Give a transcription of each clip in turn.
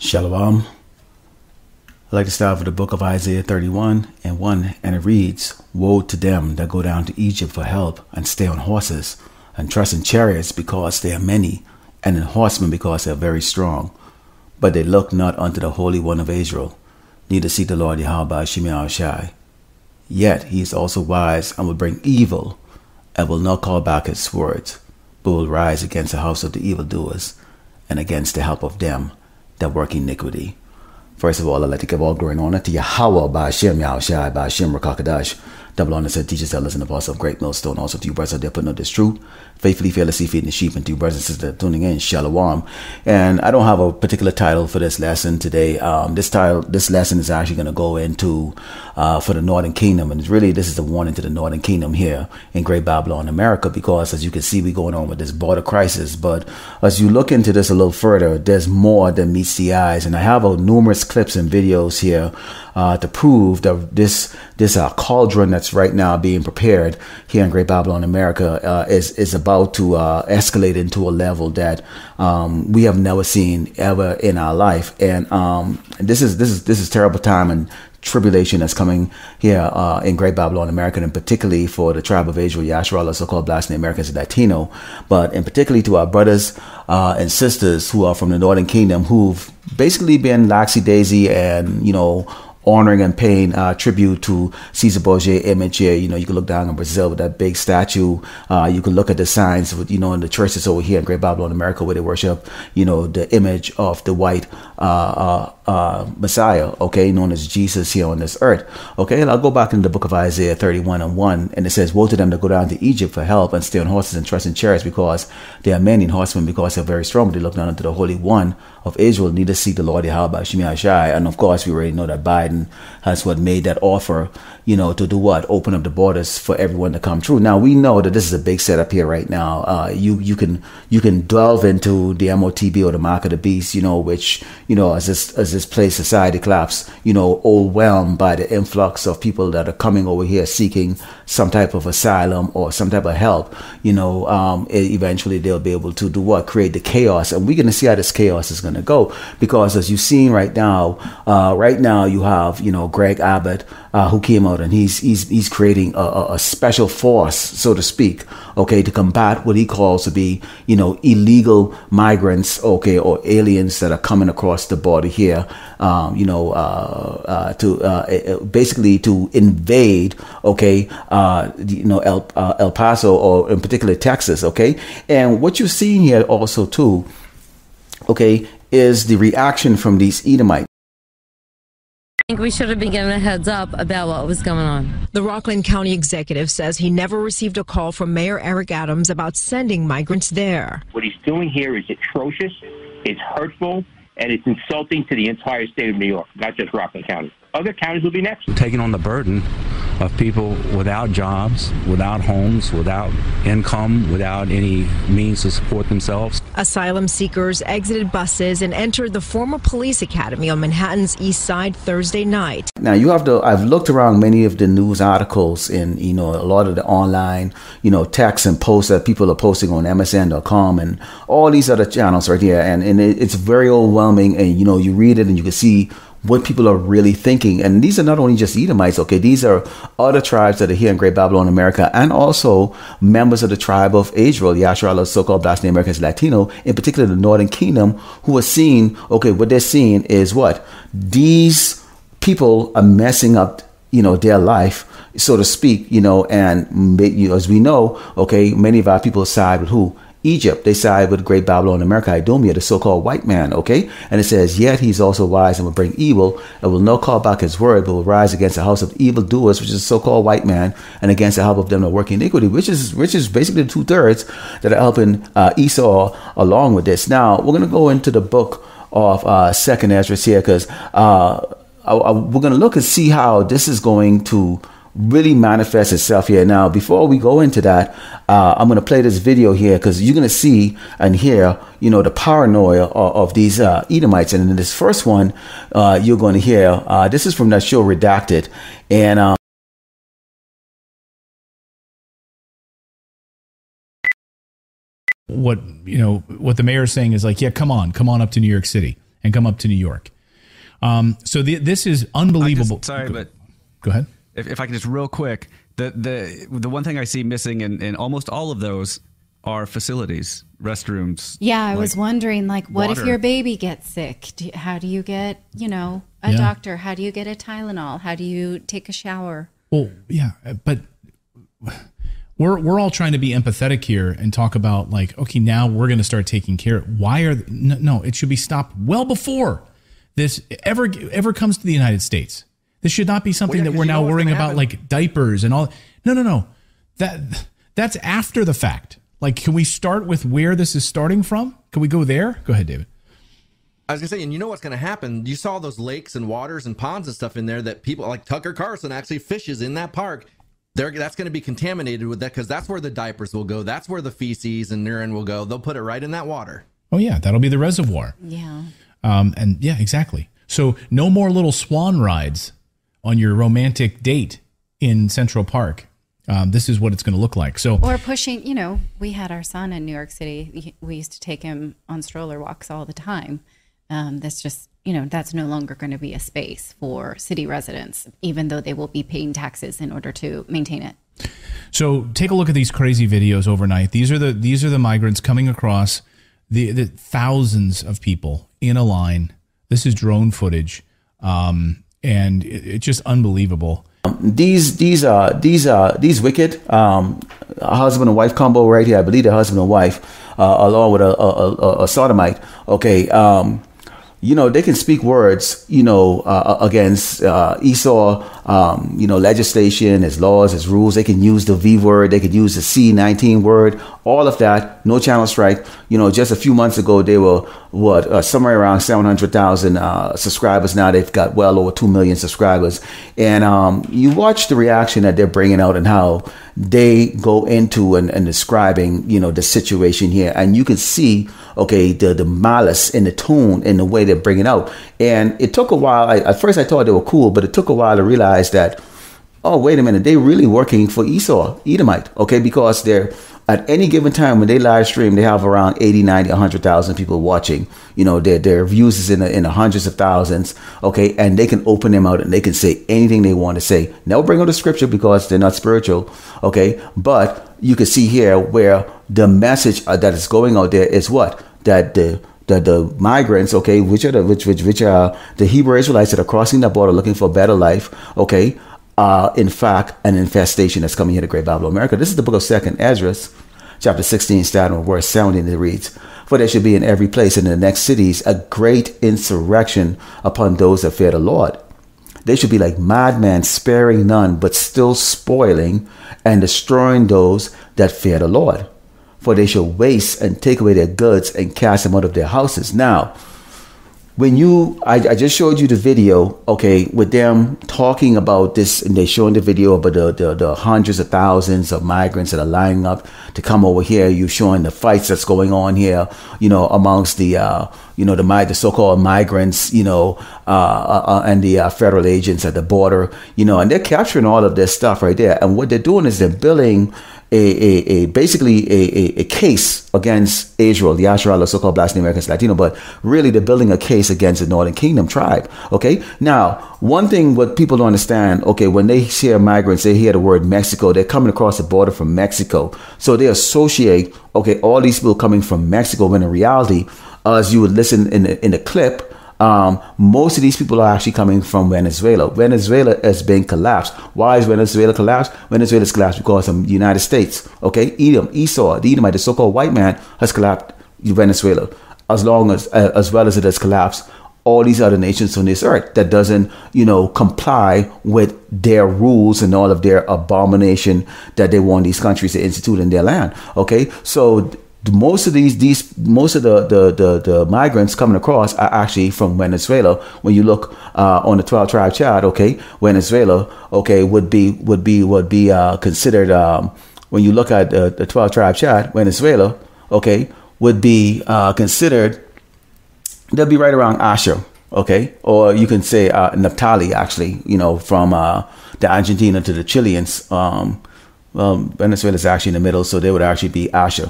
Shalom. I'd like to start with the book of Isaiah 31:1, and it reads, "Woe to them that go down to Egypt for help, and stay on horses, and trust in chariots because they are many, and in horsemen because they are very strong. But they look not unto the Holy One of Israel, neither seek the Lord Yahweh Shemi Shai. Yet he is also wise, and will bring evil, and will not call back his words, but will rise against the house of the evildoers, and against the help of them that work iniquity." First of all, I'd like to give all glory and honor to Yahweh, Ba'ashem Yahushai, Ba'ashem Rakakadash. Double honor to teachers, elders, and apostles of Great Millstone. Also to you brothers out there putting out this truth, faithfully, fearlessly feeding the sheep, and to you brothers and sisters that are tuning in, Shalom. And I don't have a particular title for this lesson today. This lesson is actually going to go into for the Northern Kingdom, and it's really, this is a warning to the Northern Kingdom here in Great Babylon, America, because as you can see, we're going on with this border crisis. But as you look into this a little further, there's more than meets the eyes, and I have numerous clips and videos here to prove that this cauldron that's right now being prepared here in Great Babylon, America, is about to escalate into a level that we have never seen ever in our life. And this is terrible time and tribulation that's coming here in Great Babylon, America, and particularly for the tribe of Israel, Yasharallah, so-called Black Americans and Latino, but in particularly to our brothers and sisters who are from the Northern Kingdom, who've basically been laxy-daisy and, honoring and paying tribute to Caesar Borgia image here. You can look down in Brazil with that big statue. You can look at the signs, in the churches over here in Great Babylon, America, where they worship, the image of the white Messiah, known as Jesus here on this earth. And I'll go back into the book of Isaiah 31:1, and it says, "Woe to them that go down to Egypt for help, and stay on horses and trust in chariots, because they are many, and horsemen because they're very strong. But they look not unto the Holy One of Israel, neither seek the Lord Yahweh Shemi Shai." And of course, we already know that Biden has made that offer, to do what? Open up the borders for everyone to come through. Now we know that this is a big setup here right now. You can delve into the MOTB or the mark of the beast, which as this place society collapse, overwhelmed by the influx of people that are coming over here seeking some type of asylum or some type of help. Eventually they'll be able to do what? Create the chaos, and we're going to see how this chaos is going to go, because as you've seen right now you have Greg Abbott who came out, and he's creating a special force, so to speak, to combat what he calls to be illegal migrants, or aliens that are coming across the border here, basically to invade, El Paso, or in particular Texas, and what you're seeing here also too, is the reaction from these Edomites. I think we should have been given a heads up about what was going on. The Rockland County executive says he never received a call from Mayor Eric Adams about sending migrants there. What he's doing here is atrocious, it's hurtful, and it's insulting to the entire state of New York, not just Rockland County. Other counties will be next. Taking on the burden of people without jobs, without homes, without income, without any means to support themselves. Asylum seekers exited buses and entered the former police academy on Manhattan's East Side Thursday night. Now I've looked around many of the news articles and, a lot of the online, texts and posts that people are posting on MSN.com and all these other channels right here. And it's very overwhelming. And, you read it and you can see what people are really thinking. And these are not only just Edomites, these are other tribes that are here in Great Babylon, America, and also members of the tribe of Israel, Yasharallah, so-called Black Americans, Latino, in particular the Northern Kingdom, who are seeing, what they're seeing is what? These people are messing up, their life, so to speak, and as we know, many of our people side with who? Egypt. They side with Great Babylon, America, Idomia, the so-called white man, And it says, "Yet he's also wise and will bring evil, and will not call back his word, but will rise against the house of evildoers," which is the so-called white man, and against the help of them that work iniquity, which is basically the 2/3 that are helping Esau along with this. Now, we're going to go into the book of Second Ezra here, because we're going to look and see how this is going to really manifest itself here. Now, before we go into that, I'm going to play this video here, because you're going to see and hear, the paranoia of these Edomites. And in this first one, you're going to hear, this is from that show Redacted. And what the mayor is saying is like, yeah, come on up to New York City. and come up to New York. So this is unbelievable. Go ahead. If I can just real quick, the one thing I see missing in almost all of those are facilities, restrooms. Yeah, I was wondering, like, what water. if your baby gets sick? How do you get, a doctor? How do you get a Tylenol? How do you take a shower? Well, yeah, but we're all trying to be empathetic here and talk about, like, okay, now we're going to start taking care. Why are no? It should be stopped well before this ever comes to the United States. This should not be something that we're now worrying about, like diapers and all. No. That's after the fact. Like, can we start with where this is starting from? Can we go there? Go ahead, David. I was going to say, and you know what's going to happen? You saw those lakes and waters and ponds and stuff in there that people like Tucker Carlson actually fishes in that park. That's going to be contaminated with that because that's where the diapers will go. That's where the feces and urine will go. They'll put it right in that water. Oh, yeah. That'll be the reservoir. Yeah. And yeah, exactly. So no more little swan rides on your romantic date in Central Park. This is what it's going to look like. So, or pushing, we had our son in New York City. We used to take him on stroller walks all the time. That's just, that's no longer going to be a space for city residents, even though they will be paying taxes in order to maintain it. So take a look at these crazy videos overnight. These are the migrants coming across the thousands of people in a line. This is drone footage. And it's just unbelievable. These wicked husband and wife combo right here. I believe the husband and wife, along with a sodomite. Okay, they can speak words, against Esau, legislation, his laws, his rules. They can use the V word. They could use the C-19 word. All of that. No channel strike. Just a few months ago, they were somewhere around 700,000 subscribers. Now they've got well over 2 million subscribers. And you watch the reaction that they're bringing out and how they go into and describing, the situation here. And you can see, the malice in the tone and the way they're bringing out. And it took a while. At first I thought they were cool, but it took a while to realize that, oh, wait a minute, they're really working for Esau, Edomite, because they're at any given time when they live stream, they have around 80, 90, 100,000 people watching. Their views is in the hundreds of thousands, and they can open them out and they can say anything they want to say. Never bring up the scripture because they're not spiritual, but you can see here where the message that is going out there is what? That the migrants, which are the Hebrew Israelites that are crossing the border looking for a better life, in fact, an infestation that's coming here to Great Babylon, America. This is the book of 2nd Ezra, chapter 16, starting with verse 17. It reads, "For there should be in every place and in the next cities a great insurrection upon those that fear the Lord. They should be like madmen, sparing none, but still spoiling and destroying those that fear the Lord. For they shall waste and take away their goods and cast them out of their houses." Now, when I just showed you the video, with them talking about this, and they're showing the video about the hundreds of thousands of migrants that are lining up to come over here. You're showing the fights that's going on here, amongst the so-called migrants, and the federal agents at the border, and they're capturing all of this stuff right there. And what they're doing is they're building basically a case against Israel, the Yashar, the so-called Black Americans, Latino, but really they're building a case against the Northern Kingdom tribe. Now, one thing what people don't understand, when they hear migrants, they hear the word Mexico, they're coming across the border from Mexico. So they associate, all these people coming from Mexico, when in reality, as you would listen in the clip, most of these people are actually coming from Venezuela. Venezuela has been collapsed. Why is Venezuela collapsed? Venezuela is collapsed because of the United States. Edom, Esau, the Edomite, the so-called white man, has collapsed Venezuela. As well as it has collapsed all these other nations on this earth that doesn't, comply with their rules and all of their abomination that they want these countries to institute in their land. So most of the migrants coming across are actually from Venezuela. When you look on the 12 tribe chart, Venezuela, would be considered. When you look at the 12 tribe chart, Venezuela, would be considered. They'll be right around Asher, or you can say Naphtali, actually, from the Argentina to the Chileans. Venezuela is actually in the middle, so they would actually be Asher.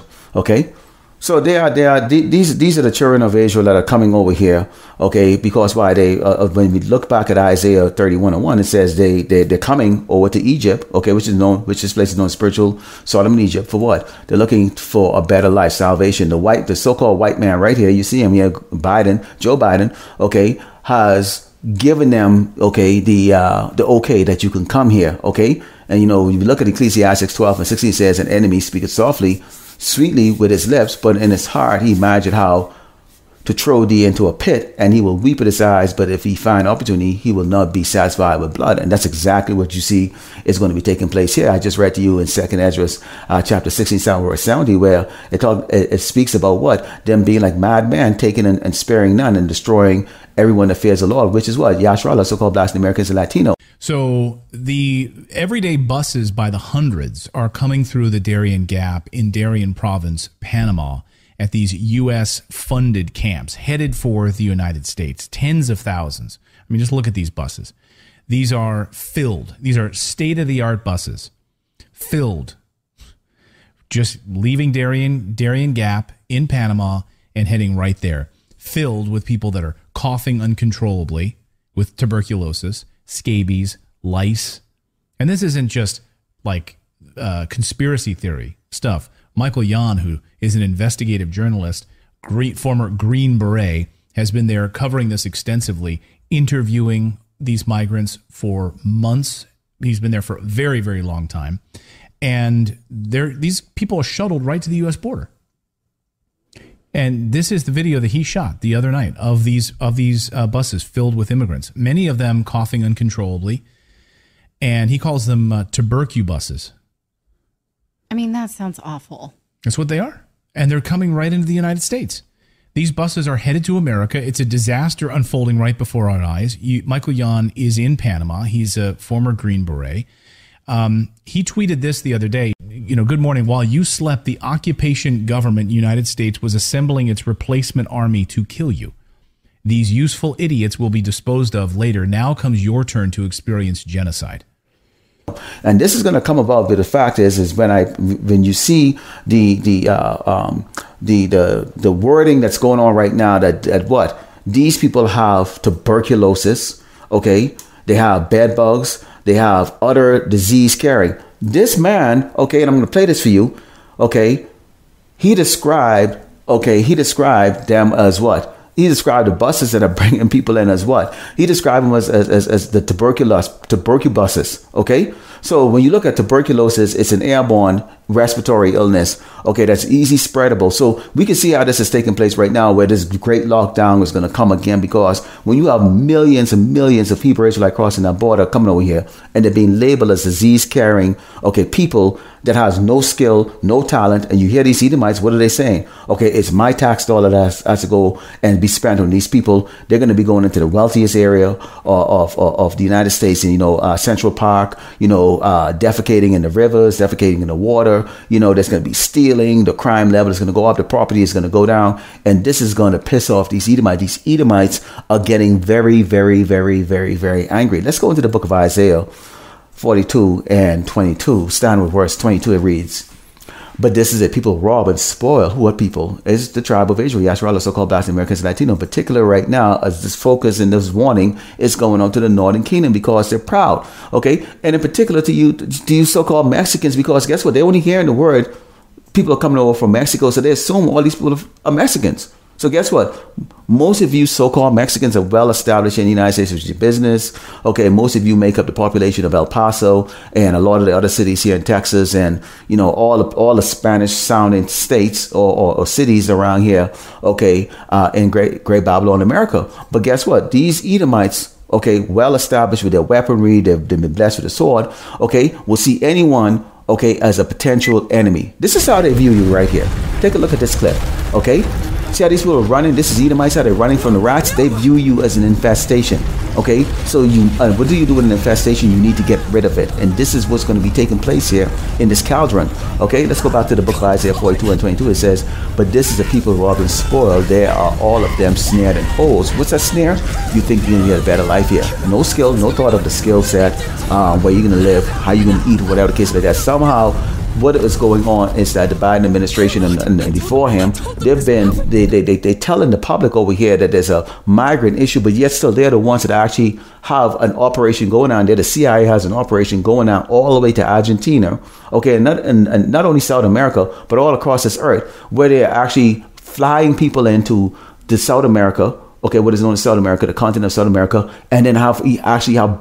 So these are the children of Israel that are coming over here, okay? Because why when we look back at Isaiah 31:1, it says they're coming over to Egypt, okay, which this place is known as spiritual Sodom and Egypt for what? They're looking for a better life, salvation. The so-called white man right here, you see him here, Joe Biden, okay, has given them, okay, the okay that you can come here, okay? And when you look at Ecclesiastes 12:16, it says, "An enemy speaketh sweetly with his lips, but in his heart he imagined how to throw thee into a pit, and he will weep at his eyes, but if he find opportunity, he will not be satisfied with blood." And that's exactly what you see is going to be taking place here. I just read to you in 2nd Ezra chapter 16, verse 70, where it speaks about what? Them being like madmen, taking and sparing none, and destroying everyone that fears the Lord, which is what? Yashra, so-called Black Americans and Latino. So the everyday buses by the hundreds are coming through the Darien Gap in Darien Province, Panama, at these U.S.-funded camps headed for the United States. Tens of thousands. I mean, just look at these buses. These are filled. These are state-of-the-art buses. Filled. Just leaving Darien Gap in Panama and heading right there. Filled with people that are coughing uncontrollably with tuberculosis, scabies, lice. And this isn't just like conspiracy theory stuff. Michael Yan, who is an investigative journalist, former Green Beret, has been there covering this extensively, interviewing these migrants for months. He's been there for a very, very long time. And these people are shuttled right to the U.S. border. And this is the video that he shot the other night of these buses filled with immigrants, many of them coughing uncontrollably. And he calls them tubercubuses. I mean, that sounds awful. That's what they are. And they're coming right into the United States. These buses are headed to America. It's a disaster unfolding right before our eyes. Michael Yan is in Panama. He's a former Green Beret. He tweeted this the other day. Good morning. While you slept, the occupation government, United States, was assembling its replacement army to kill you. These useful idiots will be disposed of later. Now comes your turn to experience genocide. And this is going to come about, but the fact is when you see the wording that's going on right now, that what these people have tuberculosis, okay, they have bed bugs, they have other disease carrying. This man, okay, and I'm going to play this for you, okay, he described them as what? He described the buses that are bringing people in as what? He described them as the tuberculosis, okay? So when you look at tuberculosis, it's an airborne respiratory illness, okay, that's easy spreadable. So we can see how this is taking place right now, where this great lockdown is going to come again, because when you have millions and millions of people Israelite crossing that border coming over here, and they're being labeled as disease carrying, okay, people that has no skill, no talent, and you hear these Edomites, what are they saying? Okay, it's my tax dollar that has to go and be spent on these people. They're going to be going into the wealthiest area of the United States, and Central Park, defecating in the rivers, defecating in the water. There's going to be stealing. The crime level is going to go up. The property is going to go down, and this is going to piss off these Edomites. These Edomites are getting very, very, very, very, very angry. Let's go into the book of Isaiah 42 and 22. Starting with verse 22, it reads, "But this is it, people rob and spoil." Who are people? It's the tribe of Israel. Yashra, so-called Black Americans and Latino. In particular, right now, as this focus and this warning is going on to the Northern Kingdom, because they're proud. Okay, and in particular to you so-called Mexicans, because guess what? They're only hearing the word. People are coming over from Mexico, so they assume all these people are Mexicans. So guess what? Most of you so-called Mexicans are well established in the United States with your business. Okay, most of you make up the population of El Paso and a lot of the other cities here in Texas, and all the Spanish-sounding states or cities around here. Okay, in Great Babylon, America. But guess what? These Edomites, okay, well established with their weaponry, they've been blessed with a sword. Okay, will see anyone, okay, as a potential enemy. This is how they view you right here. Take a look at this clip. Okay. See how these people are running? This is Edomites, how they're running from the rats. They view you as an infestation. Okay, so what do you do with an infestation? You need to get rid of it. And this is what's going to be taking place here in this caldron. Okay, let's go back to the book of Isaiah 42 and 22. It says, "But this is the people who have been spoiled. They are all of them snared in holes." What's that snare? You think you're going to get a better life here. No skill, no thought of the skill set, where you're going to live, how you're going to eat, whatever the case like that. Somehow what is going on is that the Biden administration and before him, they telling the public over here that there's a migrant issue, but yet still they're the ones that actually have an operation going on there. The CIA has an operation going on all the way to Argentina, okay, and not only South America, but all across this earth, where they're actually flying people into the South America, okay, what is known as South America, the continent of South America, and then have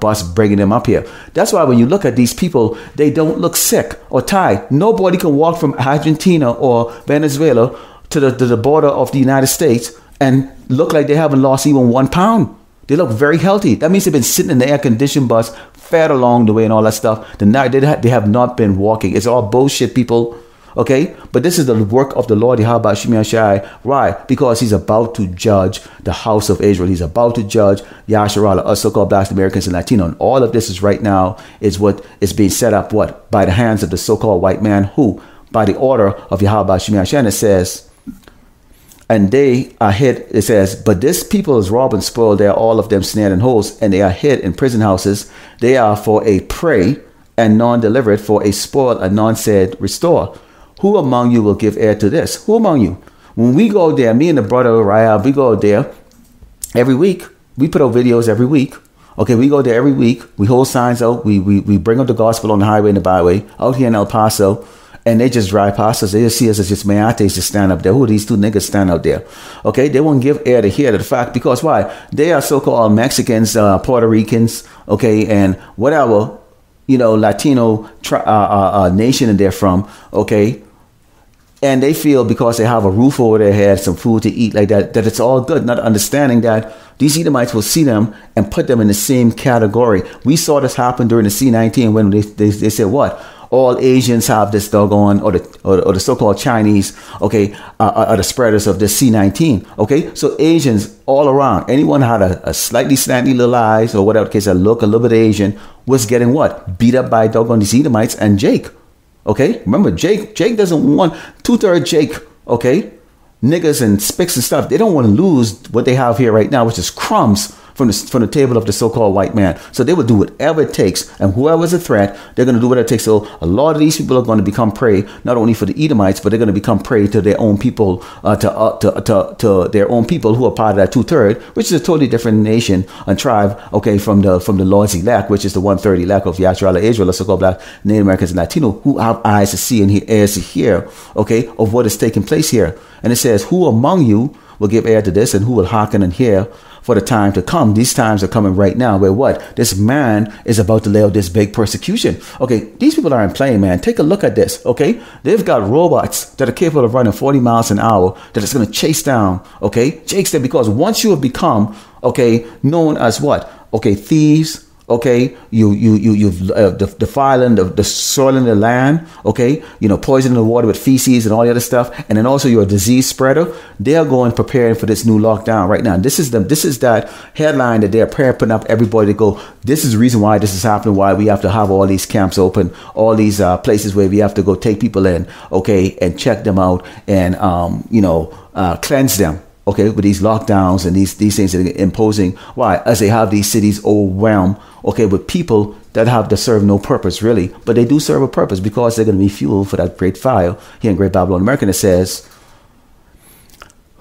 bus bringing them up here. That's why when you look at these people, they don't look sick or tired. Nobody can walk from Argentina or Venezuela to the border of the United States and look like they haven't lost even 1 pound. They look very healthy. That means they've been sitting in the air-conditioned bus, fed along the way and all that stuff. They have not been walking. It's all bullshit, people. Okay, but this is the work of the Lord Yahweh Shem Yahshai. Why? Because he's about to judge the house of Israel. He's about to judge Yasharala, us so-called Black Americans and Latino. And all of this is right now is what is being set up, what? By the hands of the so-called white man who, by the order of Yahweh Shem Yahshai, and it says, and they are hid, it says, but this people is robbed and spoiled. They are all of them snared in holes, and they are hid in prison houses. They are for a prey and none delivered, for a spoil and none said restore. Who among you will give ear to this? Who among you? When we go there, me and the brother Raya, we go there every week. We put out videos every week. Okay, we go there every week. We hold signs out. We bring up the gospel on the highway and the byway out here in El Paso. And they just drive past us. They just see us as just mayates just stand up there. Who are these two niggas stand out there? Okay, they won't give ear to hear to the fact, because why? They are so-called Mexicans, Puerto Ricans, okay, and whatever, Latino nation that they're from, okay. And they feel because they have a roof over their head, some food to eat like that, that it's all good, not understanding that these Edomites will see them and put them in the same category. We saw this happen during the C-19 when they said what? All Asians have this doggone, or the so-called Chinese, okay, are the spreaders of this C-19, okay? So Asians all around, anyone had a slightly slanty little eyes or whatever the case, that look a little bit Asian, was getting what? Beat up by doggone these Edomites and Jake. Okay, remember Jake doesn't want 2/3 Jake, okay, niggas and spicks and stuff. They don't want to lose what they have here right now, which is crumbs from the table of the so-called white man. So they will do whatever it takes, and whoever's a threat, they're going to do whatever it takes. So a lot of these people are going to become prey, not only for the Edomites, but they're going to become prey to their own people, to their own people who are part of that 2/3, which is a totally different nation and tribe, okay, from the Lord's elect, which is the 1/3 elect of Yasharala Israel, the so-called Black, Native Americans, and Latino, who have eyes to see and ears to hear, okay, of what is taking place here. And it says, who among you will give ear to this, and who will hearken and hear for the time to come? These times are coming right now, where what? This man is about to lay out this big persecution. Okay, these people aren't playing, man. Take a look at this, okay? They've got robots that are capable of running 40 miles an hour that is going to chase down, okay? Jakes them, because once you have become, okay, known as what? Okay, thieves, okay, you've defiling the soil and the land, okay, poisoning the water with feces and all the other stuff, and then also you're a disease spreader. They are going preparing for this new lockdown right now. This is that headline that they're putting up everybody to go. This is the reason why this is happening. Why we have to have all these camps open, all these places where we have to go take people in, okay, and check them out and cleanse them. Okay, with these lockdowns and these things that are imposing. Why? As they have these cities overwhelmed, okay, with people that have to serve no purpose, really. But they do serve a purpose, because they're going to be fuel for that great fire here in Great Babylon America. And it says,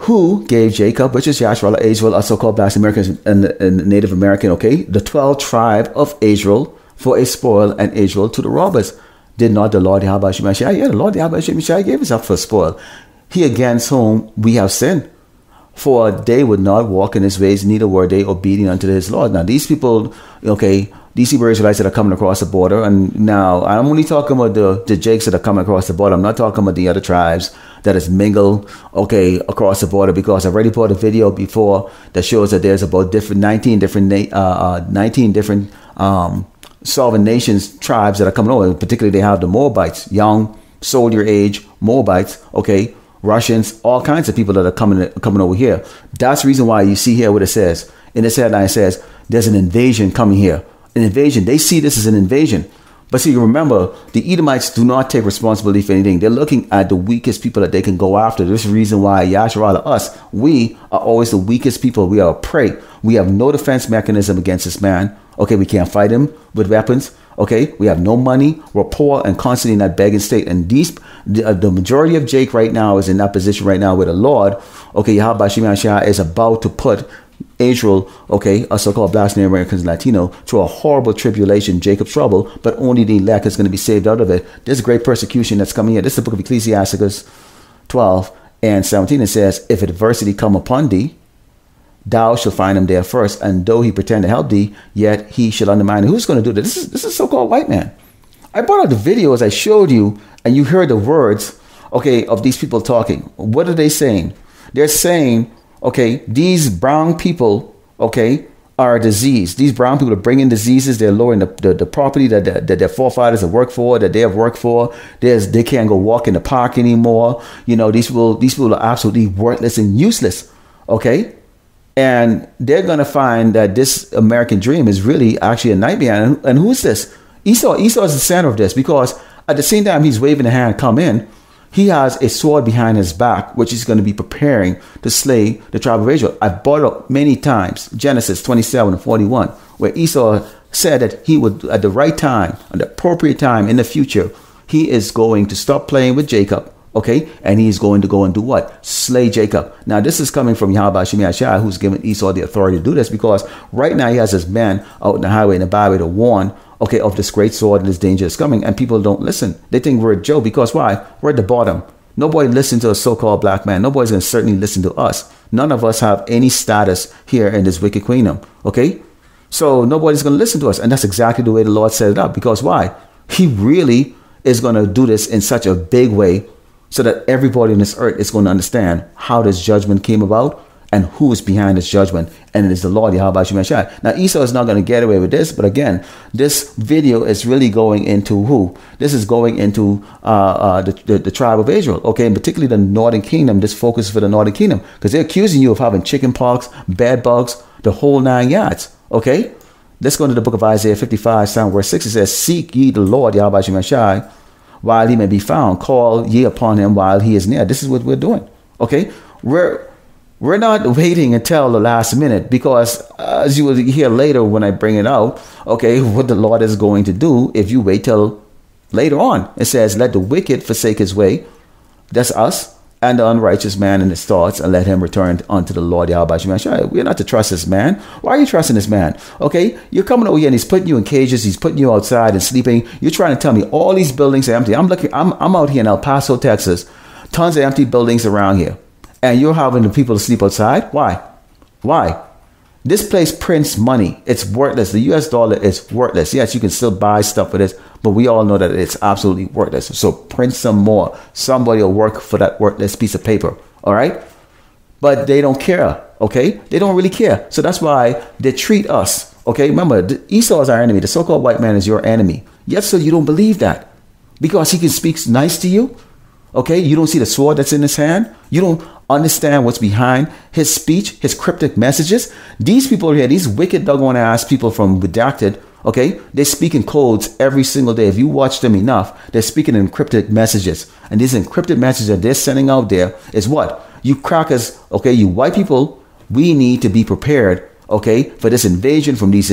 who gave Jacob, which is Yasharala Israel, us so-called Black Americans and Native American, okay, the 12 tribe of Israel for a spoil, and Israel to the robbers. Did not the Lord Yahweh Shem Yahshai? Yeah, the Lord Yahweh Shem Yahshai gave us up for a spoil. He against whom we have sinned. For they would not walk in his ways, neither were they obedient unto his Lord. Now, these people, okay, these Hebrew Israelites that are coming across the border, and now I'm only talking about the Jakes that are coming across the border. I'm not talking about the other tribes that is mingled, okay, across the border, because I've already put a video before that shows that there's about 19 different sovereign nations, tribes that are coming over. Particularly, they have the Moabites, young, soldier age Moabites, okay, Russians, all kinds of people that are coming over here. That's the reason why you see here what it says. In this headline, it says, there's an invasion coming here. An invasion. They see this as an invasion. But see, remember, the Edomites do not take responsibility for anything. They're looking at the weakest people that they can go after. This is the reason why Yasharala, us, we are always the weakest people. We are a prey. We have no defense mechanism against this man. Okay, we can't fight him with weapons. Okay, we have no money. We're poor and constantly in that begging state. And the majority of Jake right now is in that position right now where the Lord, okay, Yahweh Shemi Ashai, is about to put Israel, okay, a so-called Black Native Americans, Latino, through a horrible tribulation, Jacob's trouble, but only the elect is going to be saved out of it. There's great persecution that's coming here. This is the book of Ecclesiasticus 12 and 17. It says, if adversity come upon thee, thou shalt find him there first, and though he pretend to help thee, yet he shall undermine. Who's going to do this? This is so-called white man. I brought out the videos I showed you, and you heard the words, okay, of these people talking. What are they saying? They're saying, okay, these brown people, okay, are a disease. These brown people are bringing diseases. They're lowering the property that their forefathers have worked for, that they have worked for. They can't go walk in the park anymore. You know, these people are absolutely worthless and useless, okay? And they're going to find that this American dream is really actually a nightmare. And who's this? Esau is the center of this, because at the same time he's waving a hand, come in, he has a sword behind his back, which he's going to be preparing to slay the tribe of Israel. I've brought up many times, Genesis 27 and 41, where Esau said that he would, at the right time, at the appropriate time in the future, he is going to stop playing with Jacob, okay? And he's going to go and do what? Slay Jacob. Now, this is coming from Yahweh Shemi Ashai, who's given Esau the authority to do this, because right now he has his men out in the highway and the byway to warn, okay, of this great sword and this danger is coming, and people don't listen. They think we're a joke, because why? We're at the bottom. Nobody listens to a so-called black man. Nobody's going to certainly listen to us. None of us have any status here in this wicked kingdom, okay? So nobody's going to listen to us, and that's exactly the way the Lord set it up, because why? He really is going to do this in such a big way so that everybody on this earth is going to understand how this judgment came about and who is behind this judgment, and it is the Lord Yahweh Shemi Ashai. Now, Esau is not going to get away with this, but again, this video is really going into who? This is going into the tribe of Israel, okay, and particularly the northern kingdom. This focus is for the northern kingdom, because they're accusing you of having chicken pox, bed bugs, the whole 9 yards, okay? Let's go into the book of Isaiah 55, Psalm verse 6. It says, seek ye the Lord Yahweh Shemi Ashai while he may be found. Call ye upon him while he is near. This is what we're doing, okay? We're not waiting until the last minute, because as you will hear later when I bring it out, okay, what the Lord is going to do if you wait till later on. It says, let the wicked forsake his way, that's us, and the unrighteous man in his thoughts, and let him return unto the Lord Yahweh Shemi Ashai. We're not to trust this man. Why are you trusting this man? Okay, you're coming over here and he's putting you in cages, he's putting you outside and sleeping. You're trying to tell me all these buildings are empty. I'm out here in El Paso, Texas, tons of empty buildings around here. And you're having the people to sleep outside? Why? Why? This place prints money. It's worthless. The US dollar is worthless. Yes, you can still buy stuff with this, but we all know that it's absolutely worthless. So print some more. Somebody will work for that worthless piece of paper. All right? But they don't care. Okay? They don't really care. So that's why they treat us. Okay? Remember, Esau is our enemy. The so-called white man is your enemy. Yet so you don't believe that, because he can speak nice to you. Okay, you don't see the sword that's in his hand. You don't understand what's behind his speech, his cryptic messages. These people here, these wicked doggone ass people from Redacted, okay, they speak in codes every single day. If you watch them enough, they're speaking in cryptic messages. And these encrypted messages that they're sending out there is what? You crackers, okay, you white people, we need to be prepared, okay, for this invasion from these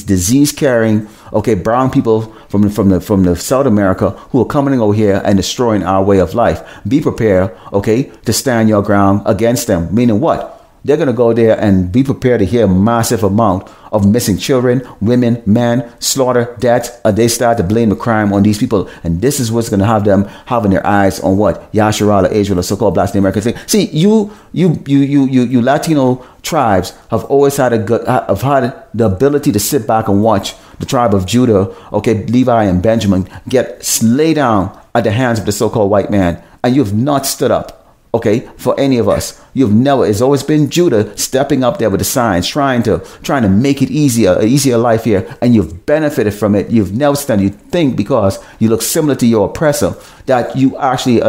disease-carrying, okay, brown people from the South America who are coming over here and destroying our way of life. Be prepared, okay, to stand your ground against them. Meaning what? They're going to go there and be prepared to hear a massive amount of missing children, women, men, slaughter, deaths. They start to blame the crime on these people. And this is what's going to have them having their eyes on what? Yasharala, Israel, or so-called Black Americans. See, you Latino tribes have always had the ability to sit back and watch the tribe of Judah, okay, Levi and Benjamin get laid down at the hands of the so-called white man. And you've not stood up, okay, for any of us. You've never. It's always been Judah stepping up there with the signs, trying to make it easier life here, and you've benefited from it. You've never stand. You think because you look similar to your oppressor that you actually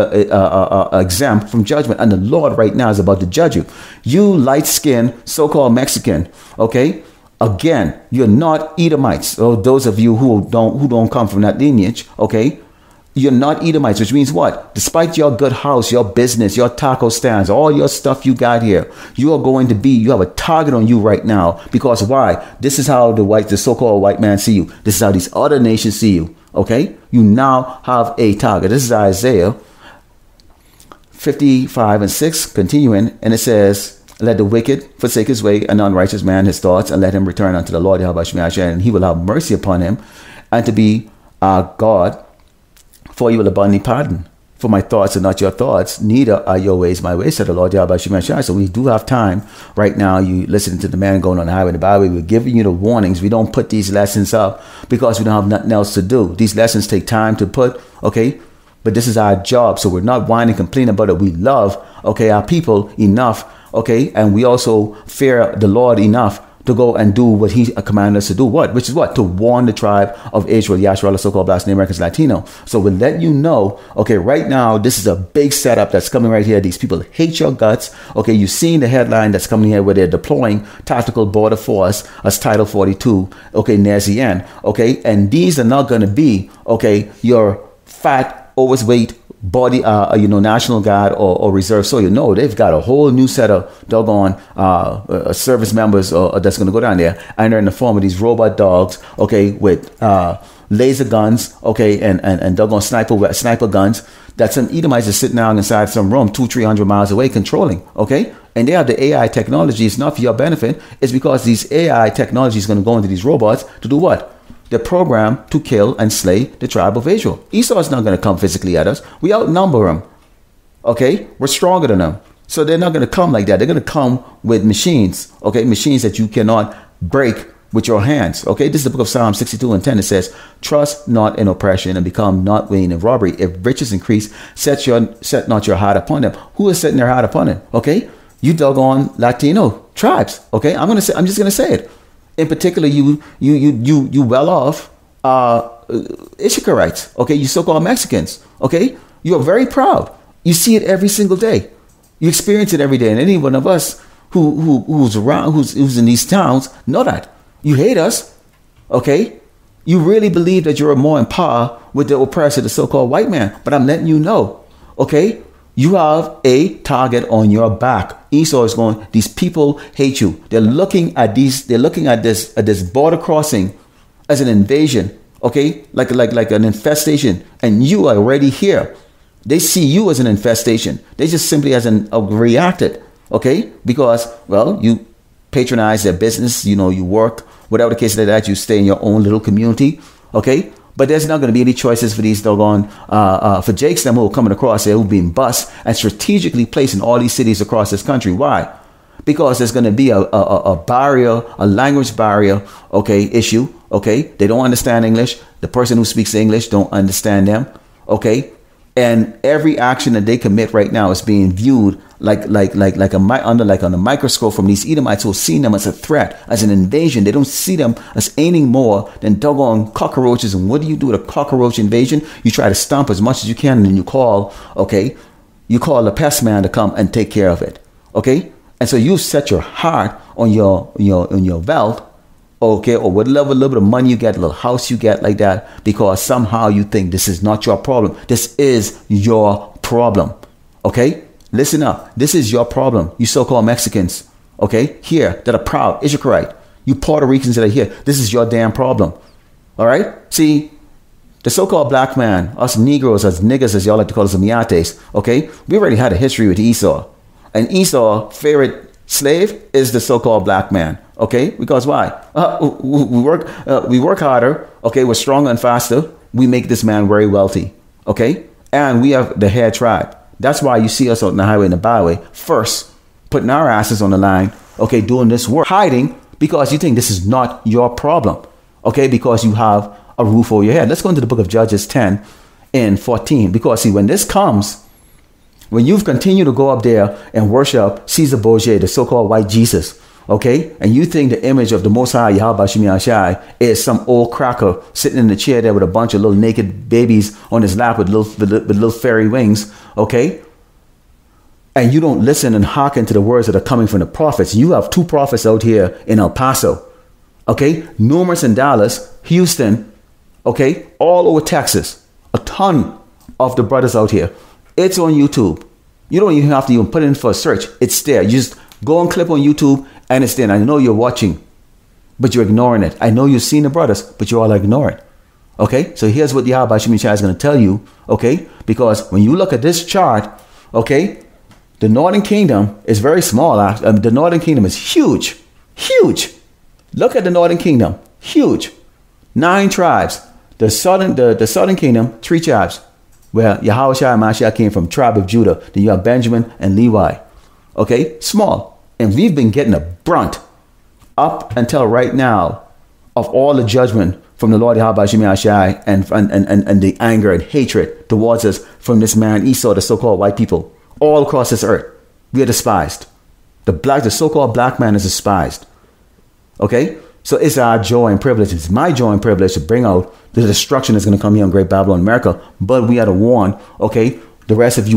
exempt from judgment, and the Lord right now is about to judge you. You light-skinned so-called Mexican, okay, Again, you're not Edomites. So those of you who don't come from that lineage, okay? You're not Edomites, which means what? Despite your good house, your business, your taco stands, all your stuff you got here, you are going to be, you have a target on you right now. Because why? This is how the so-called white man see you. This is how these other nations see you. Okay? You now have a target. This is Isaiah 55:6, continuing, and it says, let the wicked forsake his way, and the unrighteous man his thoughts, and let him return unto the Lord, and he will have mercy upon him, and to be our God, for you will abundantly pardon. For my thoughts are not your thoughts, neither are your ways my ways, said the Lord Yahweh Shemashai. So we do have time right now. You listening to the man going on the highway, the byway. We're giving you the warnings. We don't put these lessons up because we don't have nothing else to do. These lessons take time to put, okay? But this is our job. So we're not whining, complaining about it. We love, okay, our people enough, okay? And we also fear the Lord enough to go and do what he commanded us to do. What? Which is what? To warn the tribe of Israel, Yashua, the so-called Black Americans, Latino. So we'll let you know, okay, right now, this is a big setup that's coming right here. These people hate your guts. Okay, you've seen the headline that's coming here where they're deploying tactical border force as Title 42, okay, near the end. Okay, and these are not going to be, okay, your fat, overweight body, National Guard or Reserve soldier. No, they've got a whole new set of doggone service members that's going to go down there, and they're in the form of these robot dogs, okay, with laser guns, okay, and doggone sniper guns. That some Edomites are sitting down inside some room 200-300 miles away controlling, okay, and they have the AI technology. It's not for your benefit. It's because these AI technology is going to go into these robots to do what? They're programmed to kill and slay the tribe of Israel. Esau is not going to come physically at us. We outnumber them. Okay? We're stronger than them. So they're not going to come like that. They're going to come with machines. Okay? Machines that you cannot break with your hands. Okay? This is the book of Psalm 62:10. It says, trust not in oppression and become not vain in robbery. If riches increase, set not your heart upon them. Who is setting their heart upon them? Okay? You doggone Latino tribes. Okay? I'm just going to say it. In particular, you well off Ishikarites, okay, you so-called Mexicans, okay, you are very proud. You see it every single day. You experience it every day, and any one of us who's around, who's in these towns, know that you hate us, okay. You really believe that you're more in power with the oppressor, the so-called white man. But I'm letting you know, okay. You have a target on your back. Esau is going, these people hate you. They're looking at this border crossing as an invasion, okay? Like an infestation. And you are already here. They see you as an infestation. They just simply reacted, okay? Because, well, you patronize their business, you work, whatever the case like that, you stay in your own little community, okay? But there's not going to be any choices for these doggone, for Jakes them who are coming across here, who are being bust and strategically placed in all these cities across this country. Why? Because there's going to be a barrier, a language barrier, okay, issue, okay? They don't understand English. The person who speaks English don't understand them, okay? And every action that they commit right now is being viewed under a microscope from these Edomites who see them as a threat, as an invasion. They don't see them as anything more than doggone cockroaches. And what do you do with a cockroach invasion? You try to stomp as much as you can, and then you call the pest man to come and take care of it. Okay? And so you set your heart on your wealth, okay, or whatever little bit of money you get, a little house you get like that, because somehow you think this is not your problem. This is your problem. Okay? Listen up. This is your problem. You so-called Mexicans, okay, here that are proud, Ishikite. You Puerto Ricans that are here. This is your damn problem. All right? See, the so-called black man, us Negroes, as niggas, as y'all like to call us, Miates, okay, we already had a history with Esau. And Esau's favorite slave is the so-called black man. Okay, because why? We work harder. Okay, we're stronger and faster. We make this man very wealthy. Okay, and we have the hair tribe. That's why you see us out on the highway and the byway first, putting our asses on the line. Okay, doing this work, hiding because you think this is not your problem. Okay, because you have a roof over your head. Let's go into the book of Judges 10:14. Because see, when this comes, when you've continued to go up there and worship Caesar Borgia, the so-called white Jesus. Okay, and you think the image of the Most High Yahweh Shemashai is some old cracker sitting in the chair there with a bunch of little naked babies on his lap with little fairy wings, okay? And you don't listen and hearken to the words that are coming from the prophets. You have two prophets out here in El Paso, Okay, numerous in Dallas, Houston, okay, all over Texas. A ton of the brothers out here. It's on YouTube. You don't even have to even put it in for a search. It's there. You just go and click on YouTube and it's there. And I know you're watching, but you're ignoring it. I know you've seen the brothers, but you all ignore it. Okay, so here's what Yahweh Shemi Shai is going to tell you. Okay, because when you look at this chart, okay, the Northern Kingdom is very small. The Northern Kingdom is huge. Huge. Look at the Northern Kingdom. Huge. 9 tribes. The Southern Kingdom, 3 tribes. Where Yahweh Shai and Mashiach came from, tribe of Judah. Then you have Benjamin and Levi. Okay, small. And we've been getting a brunt up until right now of all the judgment from the Lord Yahweh Shemi Shai and the anger and hatred towards us from this man Esau, the so-called white people, all across this earth. We are despised. The so-called black man is despised. Okay? So it's our joy and privilege. It's my joy and privilege to bring out the destruction that's going to come here in Great Babylon, America. But we had to warn, okay, the rest of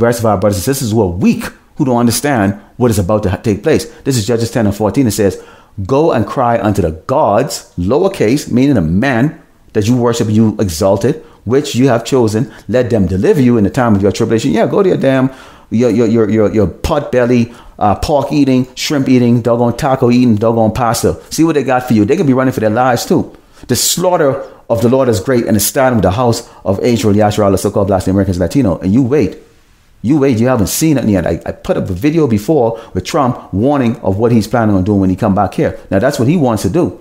rest of our brothers and sisters who are weak, who don't understand what is about to take place. This is Judges 10 and 14. It says, go and cry unto the gods, lowercase, meaning the man that you worship, you exalted, which you have chosen. Let them deliver you in the time of your tribulation. Yeah, go to your damn, your pot belly, pork eating, shrimp eating, doggone taco eating, doggone pasta. See what they got for you. They can be running for their lives too. The slaughter of the Lord is great, and it's starting with the house of Israel, Yashar, so-called Black Americans, Latino. And you wait. You haven't seen it yet. I put up a video before with Trump warning of what he's planning on doing when he come back here. Now, that's what he wants to do.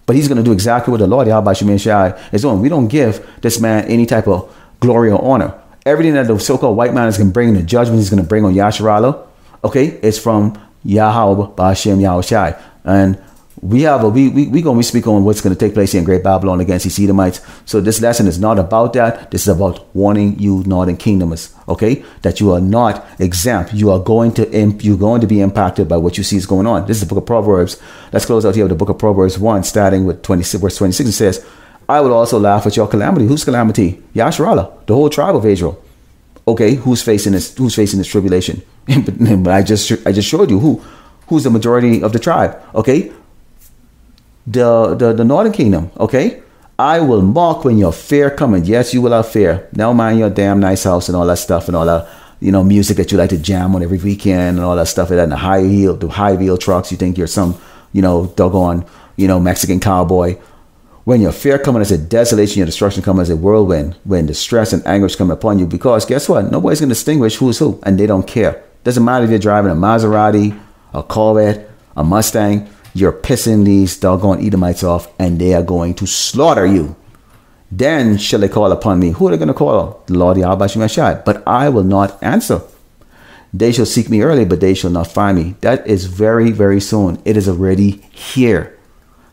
But he's going to do exactly what the Lord Yahweh Shemi Shai is doing. We don't give this man any type of glory or honor. Everything that the so-called white man is going to bring in the judgment he's going to bring on Yasharala, okay, it's from Yahweh Ba'Shem Yahweh Shai. And we going to speak on what's going to take place here in Great Babylon against these Edomites. So this lesson is not about that. This is about warning you, Northern Kingdomers, okay, that you are not exempt. You're going to be impacted by what you see is going on. This is the book of Proverbs. Let's close out here with the book of Proverbs 1, starting with verse 26. It says, I will also laugh at your calamity. Whose calamity? Yasharala, the whole tribe of Israel. Okay, who's facing this tribulation? But I just showed you who's the majority of the tribe. Okay, the Northern Kingdom. Okay, I will mock when your fear cometh. Yes, you will have fear. Now mind your damn nice house and all that stuff and all that, music that you like to jam on every weekend and all that stuff. And then the high wheel trucks. You think you're some, doggone, Mexican cowboy. When your fear cometh as a desolation, your destruction cometh as a whirlwind, when distress and anguish come upon you, because guess what? Nobody's going to distinguish who's who, and they don't care. Doesn't matter if you're driving a Maserati, a Corvette, a Mustang, you're pissing these doggone Edomites off, and they are going to slaughter you. Then shall they call upon me. Who are they going to call? The Lord Yahweh Shemi Shai. But I will not answer. They shall seek me early, but they shall not find me. That is very, very soon. It is already here.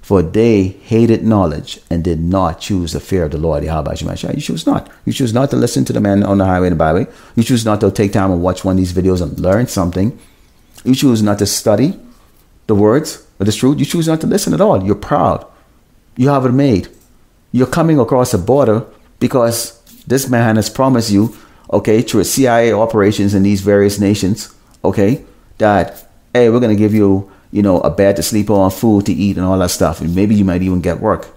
For they hated knowledge and did not choose the fear of the Lord Yahweh Shemi Shai. You choose not. You choose not to listen to the man on the highway and the byway. You choose not to take time and watch one of these videos and learn something. You choose not to study the words of this truth. You choose not to listen at all. You're proud. You have it made. You're coming across the border because this man has promised you, okay, through CIA operations in these various nations, okay, that, hey, we're going to give you, a bed to sleep on, food to eat, and all that stuff. And maybe you might even get work.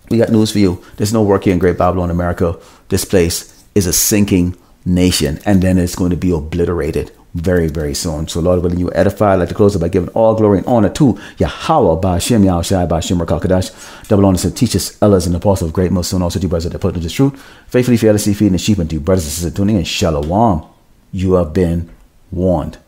We got news for you. There's no work here in Great Babylon, America. This place is a sinking nation, and then it's going to be obliterated very, very soon. So, Lord willing, you edify. I'd like to close it by giving all glory and honor to Yahweh, Ba'Shem, Yahweh Shai, Ba'Shem, Rakakadash. Double honor to teachers, elders, and apostles of great most soon. Also to you brothers that put into this truth. Faithfully, fearlessly feeding the sheep, and to you brothers and sisters tuning in. Shalom. You have been warned.